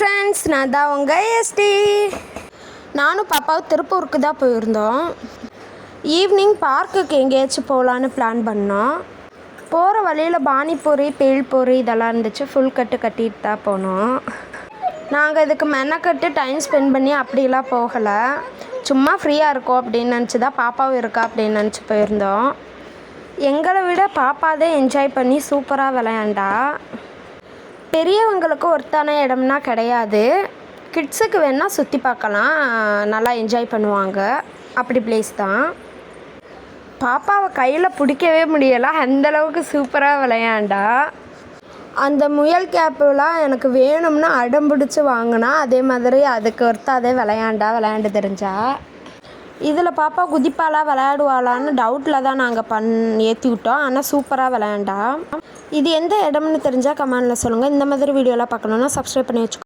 Friends, நான் தான் உங்கள் எஸ்டி. நானும் பாப்பாவும் திருப்பூருக்கு தான் போயிருந்தோம். ஈவினிங் பார்க்குக்கு எங்கேயாச்சும் போகலான்னு பிளான் பண்ணோம். போகிற வழியில் பானிபூரி, பேல்பூரி இதெல்லாம் இருந்துச்சு. ஃபுல் கட்டு கட்டிட்டு தான் போனோம். நாங்கள் இதுக்கு மெனக்கட்டு டைம் ஸ்பெண்ட் பண்ணி அப்படிலாம் போகலை. சும்மா ஃப்ரீயாக இருக்கோம் அப்படின்னு நினச்சி தான், பாப்பாவும் இருக்கா அப்படின்னு நினச்சி போயிருந்தோம். எங்களை விட பாப்பா தான் என்ஜாய் பண்ணி சூப்பராக விளையாண்டா. பெரியவங்களுக்கு ஒருத்தான இடம்னா கிடையாது. கிட்ஸுக்கு வேணால் சுற்றி பார்க்கலாம், நல்லா என்ஜாய் பண்ணுவாங்க. அப்படி பிளேஸ் தான். பாப்பாவை கையில் பிடிக்கவே முடியலை, அந்தளவுக்கு சூப்பராக விளையாண்டா. அந்த முயல் கேப்புலாம் எனக்கு வேணும்னு அடம் பிடிச்சி வாங்கினா. அதே மாதிரி அதுக்கு ஒருத்தாதே விளையாண்டு தெரிஞ்சா. இதில் பாப்பா குதிப்பாலா விளையாடுவாளான்னு டவுட்டில் தான் நாங்கள் ஏற்றி விட்டோம். ஆனால் சூப்பராக விளையாண்டா. இது எந்த இடம்னு தெரிஞ்சால் கமெண்டில் சொல்லுங்கள். இந்த மாதிரி வீடியோலாம் பார்க்கணுன்னா சப்ஸ்கிரைப் பண்ணி வச்சுக்கோங்க.